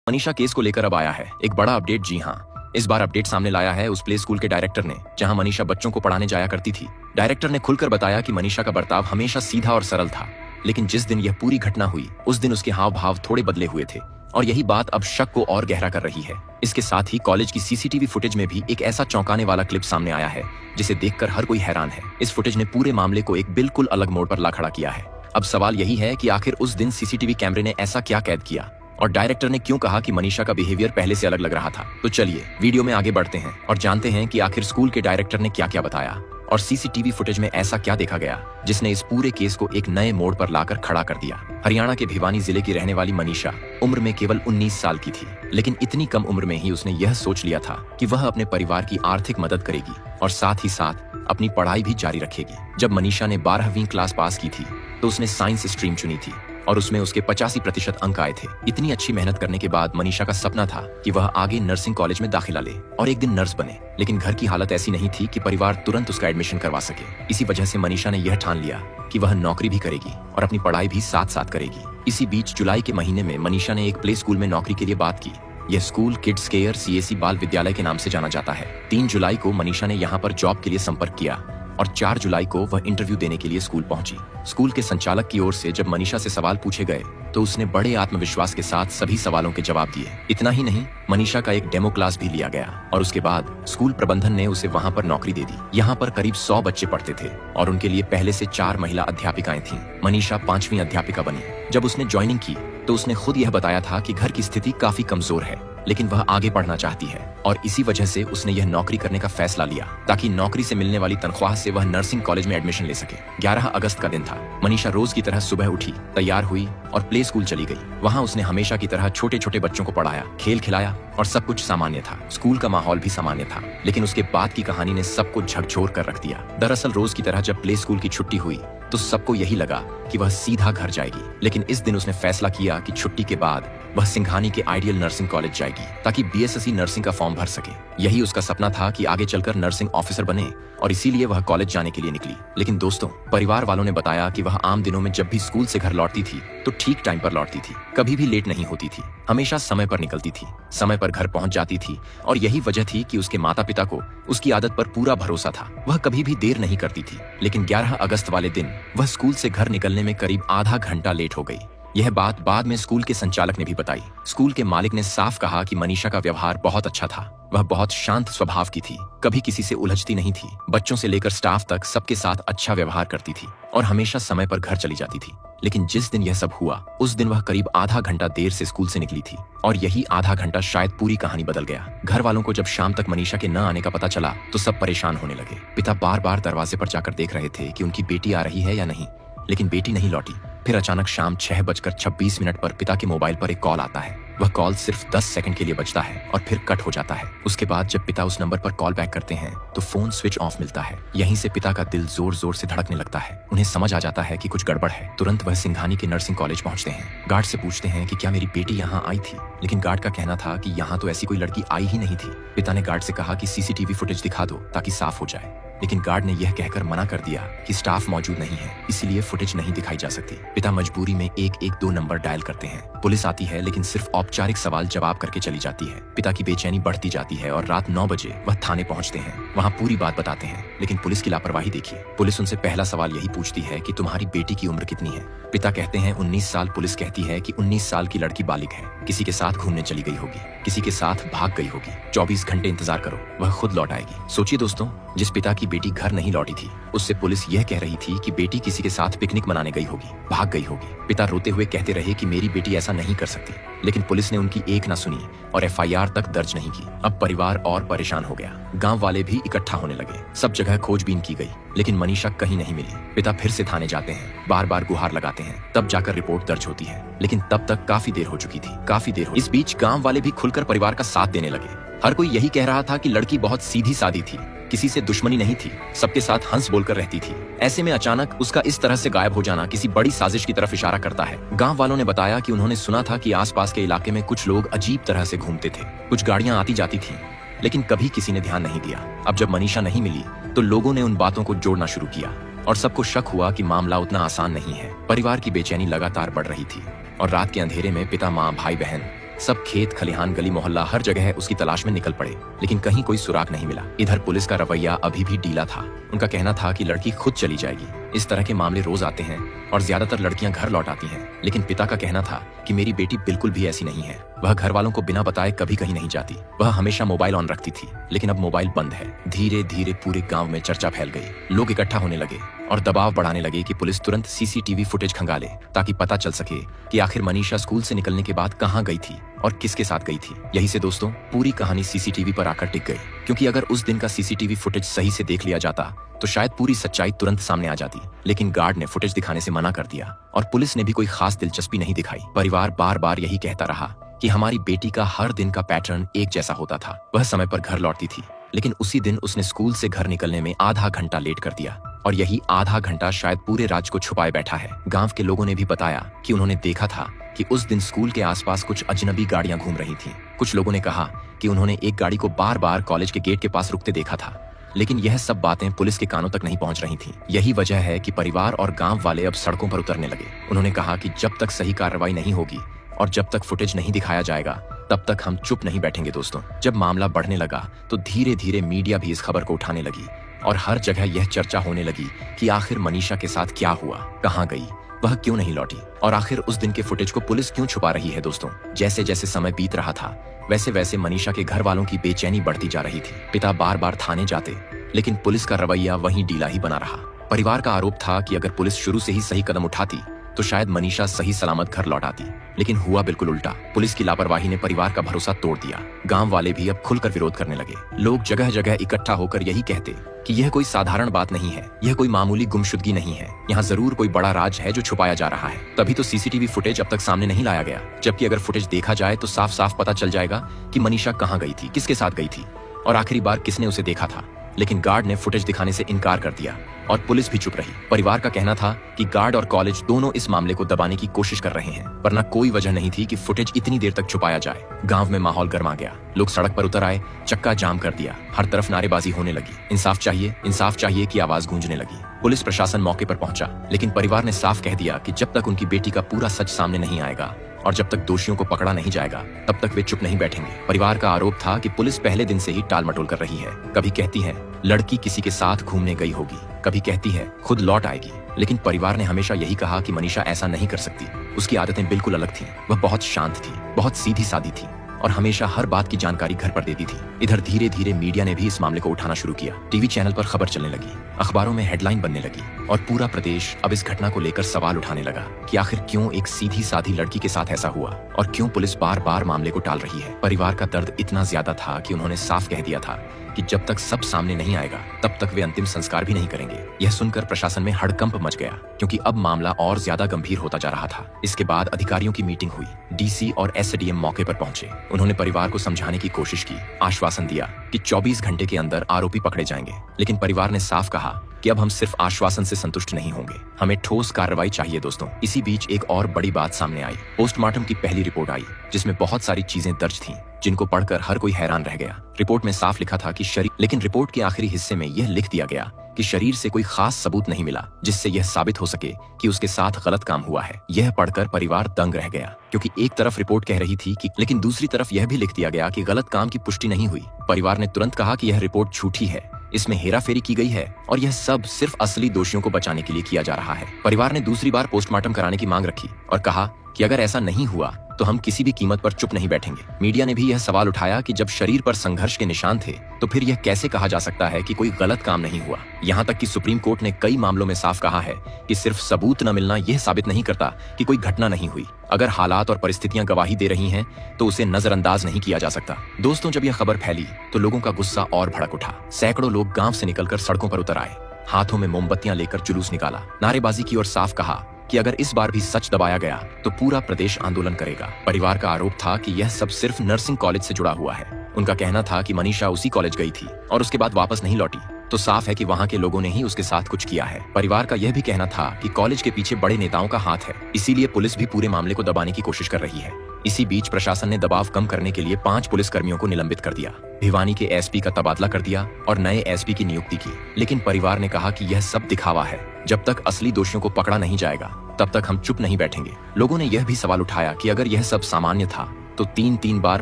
Manisha case को लेकर अब आया है एक बड़ा अपडेट। जी हाँ, इस बार अपडेट सामने लाया है उस प्ले स्कूल के डायरेक्टर ने जहां मनीषा बच्चों को पढ़ाने जाया करती थी। डायरेक्टर ने खुलकर बताया कि मनीषा का बर्ताव हमेशा सीधा और सरल था, लेकिन जिस दिन यह पूरी घटना हुई उस दिन उसके हाव भाव थोड़े बदले हुए थे और यही बात अब शक को और गहरा कर रही है। इसके साथ ही कॉलेज की सीसीटीवी फुटेज में भी एक ऐसा चौंकाने वाला क्लिप सामने आया है जिसे देखकर हर कोई हैरान है। इस फुटेज ने पूरे मामले को एक बिल्कुल अलग मोड़ पर ला खड़ा किया है। अब सवाल यही है कि आखिर उस दिन सीसीटीवी कैमरे ने ऐसा क्या कैद किया और डायरेक्टर ने क्यों कहा कि मनीषा का बिहेवियर पहले से अलग लग रहा था। तो चलिए वीडियो में आगे बढ़ते हैं और जानते हैं कि आखिर स्कूल के डायरेक्टर ने क्या क्या बताया और सीसीटीवी फुटेज में ऐसा क्या देखा गया जिसने इस पूरे केस को एक नए मोड़ पर लाकर खड़ा कर दिया। हरियाणा के भिवानी जिले की रहने वाली मनीषा उम्र में केवल 19 साल की थी, लेकिन इतनी कम उम्र में ही उसने यह सोच लिया था कि वह अपने परिवार की आर्थिक मदद करेगी और साथ ही साथ अपनी पढ़ाई भी जारी रखेगी। जब मनीषा ने 12वीं क्लास पास की थी तो उसने साइंस स्ट्रीम चुनी थी और उसमें उसके 85% अंक आए थे। इतनी अच्छी मेहनत करने के बाद मनीषा का सपना था कि वह आगे नर्सिंग कॉलेज में दाखिला ले और एक दिन नर्स बने, लेकिन घर की हालत ऐसी नहीं थी कि परिवार तुरंत उसका एडमिशन करवा सके। इसी वजह से मनीषा ने यह ठान लिया कि वह नौकरी भी करेगी और अपनी पढ़ाई भी साथ साथ करेगी। इसी बीच जुलाई के महीने में मनीषा ने एक प्ले स्कूल में नौकरी के लिए बात की। यह स्कूल किड्स केयर सीएसी बाल विद्यालय के नाम से जाना जाता है। 3 जुलाई को मनीषा ने यहाँ पर जॉब के लिए संपर्क किया और 4 जुलाई को वह इंटरव्यू देने के लिए स्कूल पहुंची। स्कूल के संचालक की ओर से जब मनीषा से सवाल पूछे गए तो उसने बड़े आत्मविश्वास के साथ सभी सवालों के जवाब दिए। इतना ही नहीं, मनीषा का एक डेमो क्लास भी लिया गया और उसके बाद स्कूल प्रबंधन ने उसे वहां पर नौकरी दे दी। यहाँ पर करीब 100 बच्चे पढ़ते थे और उनके लिए पहले से 4 महिला अध्यापिकाएं थीं। मनीषा 5वीं अध्यापिका बनी। जब उसने ज्वाइनिंग की तो उसने खुद यह बताया था कि घर की स्थिति काफी कमजोर है, लेकिन वह आगे पढ़ना चाहती है और इसी वजह से उसने यह नौकरी करने का फैसला लिया ताकि नौकरी से मिलने वाली तनख्वाह से वह नर्सिंग कॉलेज में एडमिशन ले सके। 11 अगस्त का दिन था। मनीषा रोज की तरह सुबह उठी, तैयार हुई और प्ले स्कूल चली गई। वहाँ उसने हमेशा की तरह छोटे छोटे बच्चों को पढ़ाया, खेल खिलाया और सब कुछ सामान्य था। स्कूल का माहौल भी सामान्य था, लेकिन उसके बाद की कहानी ने सबको झकझोर कर रख दिया। दरअसल रोज की तरह जब प्ले स्कूल की छुट्टी हुई तो सबको यही लगा कि वह सीधा घर जाएगी, लेकिन इस दिन उसने फैसला किया कि छुट्टी के बाद वह सिंघानी के आइडियल नर्सिंग कॉलेज जाएगी ताकि बीएसएससी नर्सिंग का फॉर्म भर सके। यही उसका सपना था कि आगे चलकर नर्सिंग ऑफिसर बने और इसीलिए वह कॉलेज जाने के लिए निकली। लेकिन दोस्तों, परिवार वालों ने बताया कि वह आम दिनों में जब भी स्कूल से घर लौटती थी तो ठीक टाइम पर लौटती थी, कभी भी लेट नहीं होती थी, हमेशा समय पर निकलती थी, समय पर घर पहुंच जाती थी और यही वजह थी कि उसके माता पिता को उसकी आदत पर पूरा भरोसा था। वह कभी भी देर नहीं करती थी। लेकिन 11 अगस्त वाले दिन वह स्कूल से घर निकलने में करीब आधा घंटा लेट हो गई। यह बात बाद में स्कूल के संचालक ने भी बताई। स्कूल के मालिक ने साफ कहा कि मनीषा का व्यवहार बहुत अच्छा था। वह बहुत शांत स्वभाव की थी, कभी किसी से उलझती नहीं थी, बच्चों से लेकर स्टाफ तक सबके साथ अच्छा व्यवहार करती थी और हमेशा समय पर घर चली जाती थी। लेकिन जिस दिन यह सब हुआ उस दिन वह करीब आधा घंटा देर से स्कूल से निकली थी और यही आधा घंटा शायद पूरी कहानी बदल गया। घर वालों को जब शाम तक मनीषा के न आने का पता चला तो सब परेशान होने लगे। पिता बार बार दरवाजे पर जाकर देख रहे थे कि उनकी बेटी आ रही है या नहीं, लेकिन बेटी नहीं लौटी। फिर अचानक शाम 6:26 पर पिता के मोबाइल पर एक कॉल आता है। वह कॉल सिर्फ 10 सेकंड के लिए बजता है और फिर कट हो जाता है। उसके बाद जब पिता उस नंबर पर कॉल बैक करते हैं तो फोन स्विच ऑफ मिलता है। यहीं से पिता का दिल जोर जोर से धड़कने लगता है। उन्हें समझ आ जाता है कि कुछ गड़बड़ है। तुरंत वह सिंघानी के नर्सिंग कॉलेज पहुंचते हैं। गार्ड से पूछते हैं कि क्या मेरी बेटी यहाँ आई थी, लेकिन गार्ड का कहना था कि यहाँ तो ऐसी कोई लड़की आई ही नहीं थी। पिता ने गार्ड से कहा कि सीसीटीवी फुटेज दिखा दो ताकि साफ हो जाए, लेकिन गार्ड ने यह कहकर मना कर दिया कि स्टाफ मौजूद नहीं है, इसीलिए फुटेज नहीं दिखाई जा सकती। पिता मजबूरी में 112 नंबर डायल करते हैं। पुलिस आती है लेकिन सिर्फ औपचारिक सवाल जवाब करके चली जाती है। पिता की बेचैनी बढ़ती जाती है और रात 9 बजे वह थाने पहुंचते हैं। वहां पूरी बात बताते हैं, लेकिन पुलिस की लापरवाही देखिए। पुलिस उनसे पहला सवाल यही पूछती है कि तुम्हारी बेटी की उम्र कितनी है। पिता कहते हैं 19 साल। पुलिस कहती है कि 19 साल की लड़की बालिग है, किसी के साथ घूमने चली गई होगी, किसी के साथ भाग गई होगी। 24 घंटे इंतजार करो, वह खुद लौट आएगी। सोचिए दोस्तों, जिस पिता की बेटी घर नहीं लौटी थी उससे पुलिस यह कह रही थी कि बेटी किसी के साथ पिकनिक मनाने गई होगी, भाग गई होगी। पिता रोते हुए कहते रहे कि मेरी बेटी ऐसा नहीं कर सकती, लेकिन पुलिस ने उनकी एक ना सुनी और एफआईआर तक दर्ज नहीं की। अब परिवार और परेशान हो गया। गांव वाले भी इकट्ठा होने लगे। सब जगह खोजबीन की गई, लेकिन मनीषा कहीं नहीं मिली। पिता फिर से थाने जाते हैं, बार बार गुहार लगाते हैं, तब जाकर रिपोर्ट दर्ज होती है, लेकिन तब तक काफी देर हो चुकी थी। इस बीच गांव वाले भी खुलकर परिवार का साथ देने लगे। हर कोई यही कह रहा था कि लड़की बहुत सीधी सादी थी, किसी से दुश्मनी नहीं थी, सबके साथ हंस बोलकर रहती थी। ऐसे में अचानक उसका इस तरह से गायब हो जाना किसी बड़ी साजिश की तरफ इशारा करता है। गांव वालों ने बताया कि उन्होंने सुना था कि आसपास के इलाके में कुछ लोग अजीब तरह से घूमते थे, कुछ गाड़ियां आती जाती थीं, लेकिन कभी किसी ने ध्यान नहीं दिया। अब जब मनीषा नहीं मिली तो लोगों ने उन बातों को जोड़ना शुरू किया और सबको शक हुआ कि मामला उतना आसान नहीं है। परिवार की बेचैनी लगातार बढ़ रही थी और रात के अंधेरे में पिता, माँ, भाई बहन सब खेत खलिहान गली मोहल्ला हर जगह उसकी तलाश में निकल पड़े, लेकिन कहीं कोई सुराग नहीं मिला। इधर पुलिस का रवैया अभी भी ढीला था। उनका कहना था कि लड़की खुद चली जाएगी। इस तरह के मामले रोज आते हैं और ज्यादातर लड़कियां घर लौट आती हैं, लेकिन पिता का कहना था कि मेरी बेटी बिल्कुल भी ऐसी नहीं है। वह घर वालों को बिना बताए कभी कहीं नहीं जाती। वह हमेशा मोबाइल ऑन रखती थी, लेकिन अब मोबाइल बंद है। धीरे धीरे पूरे गांव में चर्चा फैल गई। लोग इकट्ठा होने लगे और दबाव बढ़ाने लगे कि पुलिस तुरंत सीसीटीवी फुटेज खंगाले ताकि पता चल सके कि आखिर मनीषा स्कूल से निकलने के बाद कहाँ गई थी और किसके साथ गई थी। यही से दोस्तों पूरी कहानी सीसीटीवी पर आकर टिक गई, क्योंकि अगर उस दिन का सीसीटीवी फुटेज सही से देख लिया जाता तो शायद पूरी सच्चाई तुरंत सामने आ जाती। लेकिन गार्ड ने फुटेज दिखाने से मना कर दिया और पुलिस ने भी कोई खास दिलचस्पी नहीं दिखाई। परिवार बार बार यही कहता रहा कि हमारी बेटी का हर दिन का पैटर्न एक जैसा होता था। वह समय पर घर लौटती थी, लेकिन उसी दिन उसने स्कूल से घर निकलने में आधा घंटा लेट कर दिया, और यही आधा घंटा शायद पूरे राज को छुपाए बैठा है। गांव के लोगों ने भी बताया कि उन्होंने देखा था कि उस दिन स्कूल के आसपास कुछ अजनबी गाड़ियां घूम रही थीं। कुछ लोगों ने कहा कि उन्होंने एक गाड़ी को बार बार कॉलेज के गेट के पास रुकते देखा था, लेकिन यह सब बातें पुलिस के कानों तक नहीं पहुंच रही थीं। यही वजह है कि परिवार और गांव वाले अब सड़कों पर उतरने लगे। उन्होंने कहा कि जब तक सही कार्रवाई नहीं होगी और जब तक फुटेज नहीं दिखाया जाएगा, तब तक हम चुप नहीं बैठेंगे। दोस्तों, जब मामला बढ़ने लगा तो धीरे धीरे मीडिया भी इस खबर को उठाने लगी और हर जगह यह चर्चा होने लगी कि आखिर मनीषा के साथ क्या हुआ, कहाँ गई, वह क्यों नहीं लौटी, और आखिर उस दिन के फुटेज को पुलिस क्यों छुपा रही है। दोस्तों, जैसे जैसे समय बीत रहा था, वैसे वैसे मनीषा के घर वालों की बेचैनी बढ़ती जा रही थी। पिता बार बार थाने जाते, लेकिन पुलिस का रवैया वहीं ढीला ही बना रहा। परिवार का आरोप था कि अगर पुलिस शुरू से ही सही कदम उठाती तो शायद मनीषा सही सलामत घर लौट आती, लेकिन हुआ बिल्कुल उल्टा। पुलिस की लापरवाही ने परिवार का भरोसा तोड़ दिया। गांव वाले भी अब खुलकर विरोध करने लगे। लोग जगह जगह इकट्ठा होकर यही कहते कि यह कोई साधारण बात नहीं है, यह कोई मामूली गुमशुदगी नहीं है, यहाँ जरूर कोई बड़ा राज है जो छुपाया जा रहा है। तभी तो सीसीटीवी फुटेज अब तक सामने नहीं लाया गया, जबकि अगर फुटेज देखा जाए तो साफ साफ पता चल जाएगा कि मनीषा कहाँ गई थी, किसके साथ गई थी और आखिरी बार किसने उसे देखा था। लेकिन गार्ड ने फुटेज दिखाने से इनकार कर दिया और पुलिस भी चुप रही। परिवार का कहना था कि गार्ड और कॉलेज दोनों इस मामले को दबाने की कोशिश कर रहे हैं, वरना कोई वजह नहीं थी कि फुटेज इतनी देर तक छुपाया जाए। गांव में माहौल गर्मा गया। लोग सड़क पर उतर आए, चक्का जाम कर दिया, हर तरफ नारेबाजी होने लगी। इंसाफ चाहिए की आवाज गूंजने लगी। पुलिस प्रशासन मौके पर पहुंचा, लेकिन परिवार ने साफ कह दिया कि जब तक उनकी बेटी का पूरा सच सामने नहीं आएगा और जब तक दोषियों को पकड़ा नहीं जाएगा, तब तक वे चुप नहीं बैठेंगे। परिवार का आरोप था कि पुलिस पहले दिन से ही टाल मटोल कर रही है। कभी कहती है लड़की किसी के साथ घूमने गई होगी, कभी कहती है खुद लौट आएगी, लेकिन परिवार ने हमेशा यही कहा कि मनीषा ऐसा नहीं कर सकती। उसकी आदतें बिल्कुल अलग थीं। वह बहुत शांत थी, बहुत सीधी सादी थी और हमेशा हर बात की जानकारी घर पर देती थी। इधर धीरे धीरे मीडिया ने भी इस मामले को उठाना शुरू किया। टीवी चैनल पर खबर चलने लगी, अखबारों में हेडलाइन बनने लगी और पूरा प्रदेश अब इस घटना को लेकर सवाल उठाने लगा कि आखिर क्यों एक सीधी सादी लड़की के साथ ऐसा हुआ और क्यों पुलिस बार बार मामले को टाल रही है। परिवार का दर्द इतना ज्यादा था कि उन्होंने साफ कह दिया था कि जब तक सब सामने नहीं आएगा तब तक वे अंतिम संस्कार भी नहीं करेंगे। यह सुनकर प्रशासन में हड़कंप मच गया, क्योंकि अब मामला और ज्यादा गंभीर होता जा रहा था। इसके बाद अधिकारियों की मीटिंग हुई। डीसी और एसडीएम मौके पर पहुंचे। उन्होंने परिवार को समझाने की कोशिश की, आश्वासन दिया कि 24 घंटे के अंदर आरोपी पकड़े जाएंगे। लेकिन परिवार ने साफ कहा कि अब हम सिर्फ आश्वासन से संतुष्ट नहीं होंगे, हमें ठोस कार्रवाई चाहिए। दोस्तों, इसी बीच एक और बड़ी बात सामने आई। पोस्टमार्टम की पहली रिपोर्ट आई, जिसमें बहुत सारी चीजें दर्ज थीं, जिनको पढ़कर हर कोई हैरान रह गया। रिपोर्ट में साफ लिखा था कि लेकिन रिपोर्ट के आखिरी हिस्से में यह लिख दिया गया कि शरीर से कोई खास सबूत नहीं मिला जिससे यह साबित हो सके कि उसके साथ गलत काम हुआ है। यह पढ़कर परिवार दंग रह गया, क्योंकि एक तरफ रिपोर्ट कह रही थी कि, लेकिन दूसरी तरफ यह भी लिख दिया गया कि गलत काम की पुष्टि नहीं हुई। परिवार ने तुरंत कहा कि यह रिपोर्ट झूठी है, इसमें हेराफेरी की गई है और यह सब सिर्फ असली दोषियों को बचाने के लिए किया जा रहा है। परिवार ने दूसरी बार पोस्टमार्टम कराने की मांग रखी और कहा कि अगर ऐसा नहीं हुआ तो हम किसी भी कीमत पर चुप नहीं बैठेंगे। मीडिया ने भी यह सवाल उठाया कि जब शरीर पर संघर्ष के निशान थे तो फिर यह कैसे कहा जा सकता है कि कोई गलत काम नहीं हुआ। यहाँ तक कि सुप्रीम कोर्ट ने कई मामलों में साफ कहा है कि सिर्फ सबूत न मिलना यह साबित नहीं करता कि कोई घटना नहीं हुई। अगर हालात और परिस्थितियां गवाही दे रही हैं तो उसे नजरअंदाज नहीं किया जा सकता। दोस्तों, जब यह खबर फैली तो लोगों का गुस्सा और भड़क उठा। सैकड़ों लोग गांव से निकलकर सड़कों पर उतर आए, हाथों में मोमबत्तियां लेकर जुलूस निकाला, नारेबाजी की और साफ कहा कि अगर इस बार भी सच दबाया गया तो पूरा प्रदेश आंदोलन करेगा। परिवार का आरोप था कि यह सब सिर्फ नर्सिंग कॉलेज से जुड़ा हुआ है। उनका कहना था कि मनीषा उसी कॉलेज गई थी और उसके बाद वापस नहीं लौटी, तो साफ है कि वहाँ के लोगों ने ही उसके साथ कुछ किया है। परिवार का यह भी कहना था कि कॉलेज के पीछे बड़े नेताओं का हाथ है, इसीलिए पुलिस भी पूरे मामले को दबाने की कोशिश कर रही है। इसी बीच प्रशासन ने दबाव कम करने के लिए 5 पुलिस कर्मियों को निलंबित कर दिया, भिवानी के एसपी का तबादला कर दिया और नए एसपी की नियुक्ति की। लेकिन परिवार ने कहा कि यह सब दिखावा है, जब तक असली दोषियों को पकड़ा नहीं जाएगा तब तक हम चुप नहीं बैठेंगे। लोगों ने यह भी सवाल उठाया कि अगर यह सब सामान्य था तो 3-3 बार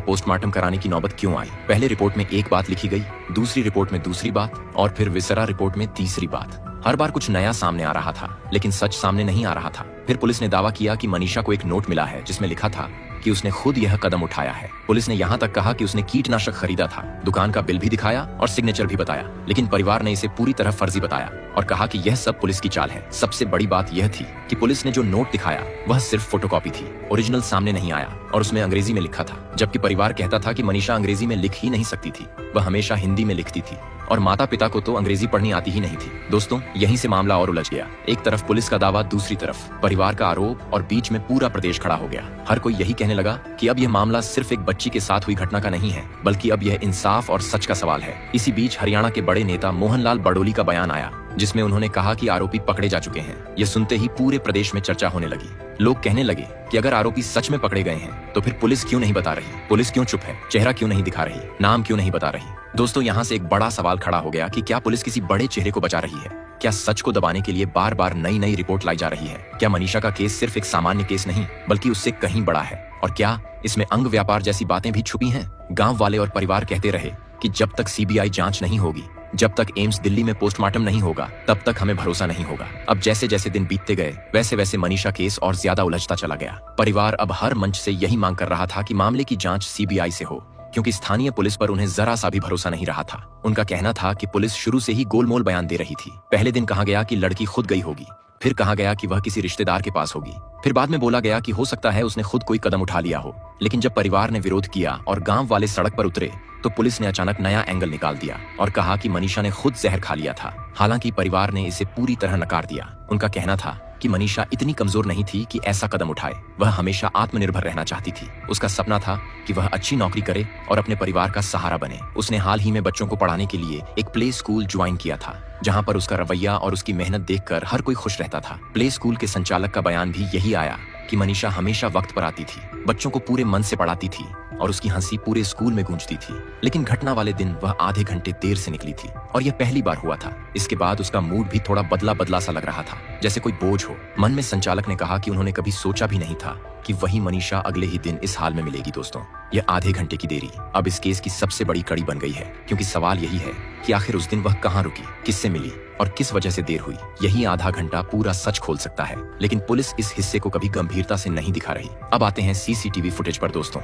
पोस्टमार्टम कराने की नौबत क्यों आई? पहले रिपोर्ट में एक बात लिखी गई, दूसरी रिपोर्ट में दूसरी बात और फिर विसरा रिपोर्ट में तीसरी बात। हर बार कुछ नया सामने आ रहा था, लेकिन सच सामने नहीं आ रहा था। फिर पुलिस ने दावा किया कि मनीषा को एक नोट मिला है जिसमें लिखा था कि उसने खुद यह कदम उठाया है। पुलिस ने यहाँ तक कहा कि उसने कीटनाशक खरीदा था, दुकान का बिल भी दिखाया और सिग्नेचर भी बताया, लेकिन परिवार ने इसे पूरी तरह फर्जी बताया और कहा कि यह सब पुलिस की चाल है। सबसे बड़ी बात यह थी कि पुलिस ने जो नोट दिखाया वह सिर्फ फोटोकॉपी थी, ओरिजिनल सामने नहीं आया और उसमें अंग्रेजी में लिखा था, जबकि परिवार कहता था कि मनीषा अंग्रेजी में लिख ही नहीं सकती थी, वह हमेशा हिंदी में लिखती थी और माता पिता को तो अंग्रेजी पढ़नी आती ही नहीं थी। दोस्तों, यहीं से मामला और उलझ गया। एक तरफ पुलिस का दावा, दूसरी तरफ परिवार का आरोप और बीच में पूरा प्रदेश खड़ा हो गया। हर कोई यही कहने लगा कि अब यह मामला सिर्फ एक बच्ची के साथ हुई घटना का नहीं है, बल्कि अब यह इंसाफ और सच का सवाल है। इसी बीच हरियाणा के बड़े नेता मोहनलाल बड़ोली का बयान आया, जिसमें उन्होंने कहा कि आरोपी पकड़े जा चुके हैं। यह सुनते ही पूरे प्रदेश में चर्चा होने लगी। लोग कहने लगे कि अगर आरोपी सच में पकड़े गए हैं तो फिर पुलिस क्यों नहीं बता रही, पुलिस क्यों चुप है, चेहरा क्यों नहीं दिखा रही, नाम क्यों नहीं बता रही। दोस्तों, यहाँ से एक बड़ा सवाल खड़ा हो गया कि क्या पुलिस किसी बड़े चेहरे को बचा रही है? क्या सच को दबाने के लिए बार बार नई नई रिपोर्ट लाई जा रही है? क्या मनीषा का केस सिर्फ एक सामान्य केस नहीं, बल्कि उससे कहीं बड़ा है? और क्या इसमें अंग व्यापार जैसी बातें भी छुपी हैं? गांव वाले और परिवार कहते रहे कि जब तक सीबीआई जांच नहीं होगी, जब तक एम्स दिल्ली में पोस्टमार्टम नहीं होगा, तब तक हमें भरोसा नहीं होगा। अब जैसे जैसे दिन बीतते गए, वैसे वैसे मनीषा केस और ज्यादा उलझता चला गया। परिवार अब हर मंच से यही मांग कर रहा था कि मामले की जांच सीबीआई से हो, क्योंकि स्थानीय पुलिस पर उन्हें जरा सा भी भरोसा नहीं रहा था। उनका कहना था कि पुलिस शुरू से ही गोलमोल बयान दे रही थी। पहले दिन कहा गया कि लड़की खुद गई होगी, फिर कहा गया कि वह किसी रिश्तेदार के पास होगी, फिर बाद में बोला गया कि हो सकता है उसने खुद कोई कदम उठा लिया हो। लेकिन जब परिवार ने विरोध किया और गांव वाले सड़क पर उतरे, तो पुलिस ने अचानक नया एंगल निकाल दिया और कहा कि मनीषा ने खुद जहर खा लिया था। हालांकि परिवार ने इसे पूरी तरह नकार दिया। उनका कहना था कि मनीषा इतनी कमजोर नहीं थी कि ऐसा कदम उठाए। वह हमेशा आत्मनिर्भर रहना चाहती थी। उसका सपना था कि वह अच्छी नौकरी करे और अपने परिवार का सहारा बने। उसने हाल ही में बच्चों को पढ़ाने के लिए एक प्ले स्कूल ज्वाइन किया था, जहां पर उसका रवैया और उसकी मेहनत देखकर हर कोई खुश रहता था। प्ले स्कूल के संचालक का बयान भी यही आया कि मनीषा हमेशा वक्त पर आती थी, बच्चों को पूरे मन से पढ़ाती थी और उसकी हंसी पूरे स्कूल में गूंजती थी। लेकिन घटना वाले दिन वह आधे घंटे देर से निकली थी और यह पहली बार हुआ था। इसके बाद उसका मूड भी थोड़ा बदला बदला सा लग रहा था, जैसे कोई बोझ हो। मन में संचालक ने कहा कि उन्होंने कभी सोचा भी नहीं था कि वही मनीषा अगले ही दिन इस हाल में मिलेगी। दोस्तों, यह आधे घंटे की देरी अब इस केस की सबसे बड़ी कड़ी बन गई है, क्योंकि सवाल यही है कि आखिर उस दिन वह कहाँ रुकी, किससे मिली और किस वजह से देर हुई। यही आधा घंटा पूरा सच खोल सकता है, लेकिन पुलिस इस हिस्से को कभी गंभीरता से नहीं दिखा रही। अब आते हैं सीसीटीवी फुटेज पर। दोस्तों,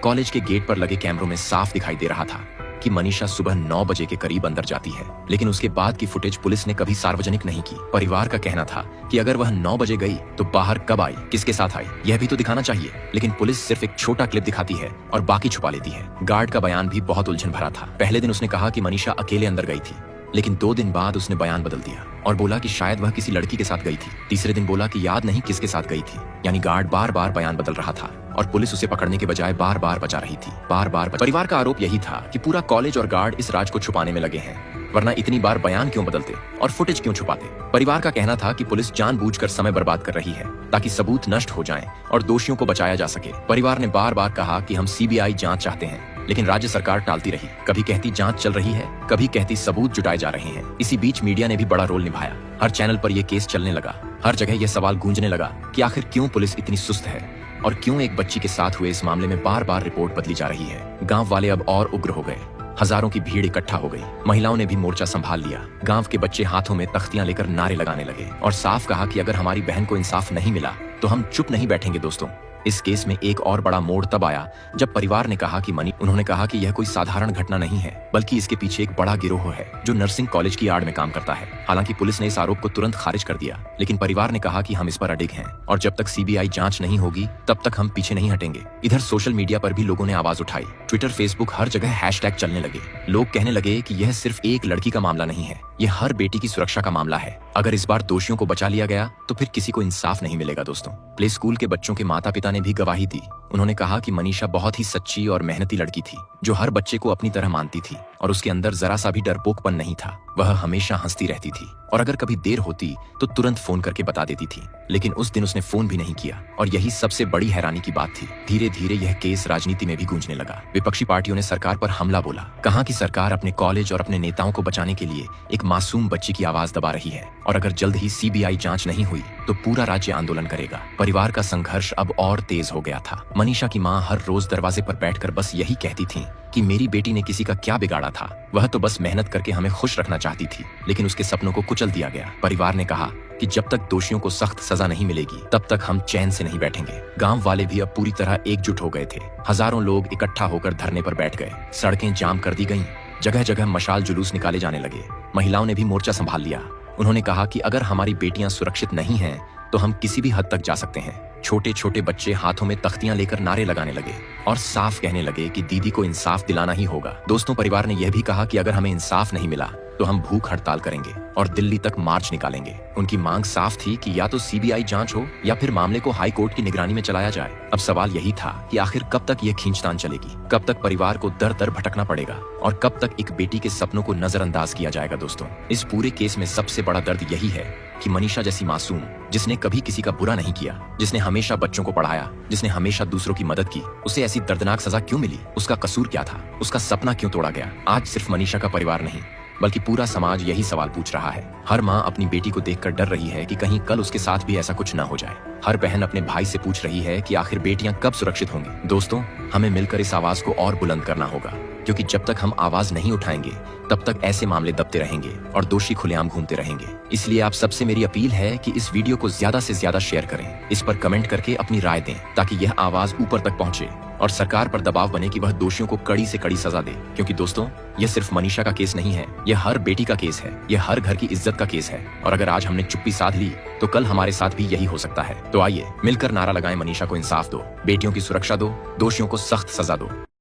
कॉलेज के गेट पर लगे कैमरों में साफ दिखाई दे रहा था कि मनीषा सुबह 9 बजे के करीब अंदर जाती है, लेकिन उसके बाद की फुटेज पुलिस ने कभी सार्वजनिक नहीं की। परिवार का कहना था कि अगर वह 9 बजे गई तो बाहर कब आई, किसके साथ आई, यह भी तो दिखाना चाहिए। लेकिन पुलिस सिर्फ एक छोटा क्लिप दिखाती है और बाकी छुपा लेती है। गार्ड का बयान भी बहुत उलझन भरा था। पहले दिन उसने कहा कि मनीषा अकेले अंदर गई थी, लेकिन 2 दिन बाद उसने बयान बदल दिया और बोला कि शायद वह किसी लड़की के साथ गई थी। तीसरे दिन बोला कि याद नहीं किसके साथ गई थी। यानी गार्ड बार बार बयान बदल रहा था और पुलिस उसे पकड़ने के बजाय बार बार बचा रही थी, बार बार। परिवार का आरोप यही था कि पूरा कॉलेज और गार्ड इस राज को छुपाने में लगे हैं, वरना इतनी बार बयान क्यों बदलते और फुटेज क्यों छुपाते। परिवार का कहना था कि पुलिस जानबूझकर समय बर्बाद कर रही है ताकि सबूत नष्ट हो जाएं और दोषियों को बचाया जा सके। परिवार ने बार बार कहा कि हम सीबीआई जांच चाहते हैं, लेकिन राज्य सरकार टालती रही। कभी कहती जांच चल रही है, कभी कहती सबूत जुटाए जा रहे हैं। इसी बीच मीडिया ने भी बड़ा रोल निभाया। हर चैनल पर यह केस चलने लगा। हर जगह यह सवाल गूंजने लगा कि आखिर क्यों पुलिस इतनी सुस्त है और क्यों एक बच्ची के साथ हुए इस मामले में बार बार रिपोर्ट बदली जा रही है। गांव वाले अब और उग्र हो गए। हजारों की भीड़ इकट्ठा हो गई। महिलाओं ने भी मोर्चा संभाल लिया। गांव के बच्चे हाथों में तख्तियां लेकर नारे लगाने लगे और साफ कहा कि अगर हमारी बहन को इंसाफ नहीं मिला तो हम चुप नहीं बैठेंगे। दोस्तों, इस केस में एक और बड़ा मोड़ तब आया जब परिवार ने कहा कि उन्होंने कहा कि यह कोई साधारण घटना नहीं है, बल्कि इसके पीछे एक बड़ा गिरोह है जो नर्सिंग कॉलेज की आड़ में काम करता है। हालांकि पुलिस ने इस आरोप को तुरंत खारिज कर दिया, लेकिन परिवार ने कहा कि हम इस पर अडिग हैं और जब तक सीबीआई जांच नहीं होगी तब तक हम पीछे नहीं हटेंगे। इधर सोशल मीडिया पर भी लोगों ने आवाज उठाई। ट्विटर, फेसबुक, हर जगह हैशटैग चलने लगे। लोग कहने लगे कि यह सिर्फ एक लड़की का मामला नहीं है, यह हर बेटी की सुरक्षा का मामला है। अगर इस बार दोषियों को बचा लिया गया तो फिर किसी को इंसाफ नहीं मिलेगा। दोस्तों, प्ले स्कूल के बच्चों के माता पिता ने भी गवाही दी। उन्होंने कहा कि मनीषा बहुत ही सच्ची और मेहनती लड़की थी, जो हर बच्चे को अपनी तरह मानती थी और उसके अंदर जरा सा भी डरपोकपन नहीं था। वह हमेशा हंसती रहती थी और अगर कभी देर होती तो तुरंत फोन करके बता देती थी, लेकिन उस दिन उसने फोन भी नहीं किया और यही सबसे बड़ी हैरानी की बात थी। धीरे धीरे यह केस राजनीति में भी गूंजने लगा। विपक्षी पार्टियों ने सरकार पर हमला बोला, कहा कि सरकार अपने कॉलेज और अपने नेताओं को बचाने के लिए एक मासूम बच्ची की आवाज दबा रही है और अगर जल्द ही सीबीआई जांच नहीं हुई तो पूरा राज्य आंदोलन करेगा। परिवार का संघर्ष अब और तेज हो गया था। मनीषा की माँ हर रोज दरवाजे पर बैठकर बस यही कहती थी कि मेरी बेटी ने किसी का क्या बिगाड़ा था, वह तो बस मेहनत करके हमें खुश रखना चाहती थी। लेकिन उसके सपनों को कुचल दिया गया। परिवार ने कहा कि जब तक दोषियों को सख्त सजा नहीं मिलेगी तब तक हम चैन से नहीं बैठेंगे। गांव वाले भी अब पूरी तरह एकजुट हो गए थे। हजारों लोग इकट्ठा होकर धरने पर बैठ गए। सड़कें जाम कर दी गईं। जगह जगह मशाल जुलूस निकाले जाने लगे। महिलाओं ने भी मोर्चा संभाल लिया। उन्होंने कहा कि अगर हमारी बेटियां सुरक्षित नहीं हैं तो हम किसी भी हद तक जा सकते हैं। छोटे छोटे बच्चे हाथों में तख्तियां लेकर नारे लगाने लगे और साफ कहने लगे कि दीदी को इंसाफ दिलाना ही होगा। दोस्तों, परिवार ने यह भी कहा कि अगर हमें इंसाफ नहीं मिला तो हम भूख हड़ताल करेंगे और दिल्ली तक मार्च निकालेंगे। उनकी मांग साफ थी कि या तो सीबीआई जांच हो या फिर मामले को हाई कोर्ट की निगरानी में चलाया जाए। अब सवाल यही था कि आखिर कब तक यह खींचतान चलेगी, कब तक परिवार को दर दर भटकना पड़ेगा और कब तक एक बेटी के सपनों को नजरअंदाज किया जाएगा। दोस्तों, इस पूरे केस में सबसे बड़ा दर्द यही है कि मनीषा जैसी मासूम, जिसने कभी किसी का बुरा नहीं किया, जिसने हमेशा बच्चों को पढ़ाया, जिसने हमेशा दूसरों की मदद की, उसे ऐसी दर्दनाक सजा क्यों मिली? उसका कसूर क्या था? उसका सपना क्यों तोड़ा गया? आज सिर्फ मनीषा का परिवार नहीं बल्कि पूरा समाज यही सवाल पूछ रहा है। हर माँ अपनी बेटी को देखकर डर रही है कि कहीं कल उसके साथ भी ऐसा कुछ न हो जाए। हर बहन अपने भाई से पूछ रही है कि आखिर बेटियां कब सुरक्षित होंगी। दोस्तों, हमें मिलकर इस आवाज को और बुलंद करना होगा, क्योंकि जब तक हम आवाज नहीं उठाएंगे तब तक ऐसे मामले दबते रहेंगे और दोषी खुलेआम घूमते रहेंगे। इसलिए आप सबसे मेरी अपील है कि इस वीडियो को ज्यादा से ज्यादा शेयर करें, इस पर कमेंट करके अपनी राय दें ताकि यह आवाज ऊपर तक पहुंचे और सरकार पर दबाव बने कि वह दोषियों को कड़ी से कड़ी सजा दे। क्योंकि दोस्तों, यह सिर्फ मनीषा का केस नहीं है, यह हर बेटी का केस है, यह हर घर की इज्जत का केस है। और अगर आज हमने चुप्पी साध ली तो कल हमारे साथ भी यही हो सकता है। तो आइए मिलकर नारा लगाएं, मनीषा को इंसाफ दो, बेटियों की सुरक्षा दो, दोषियों को सख्त सजा दो।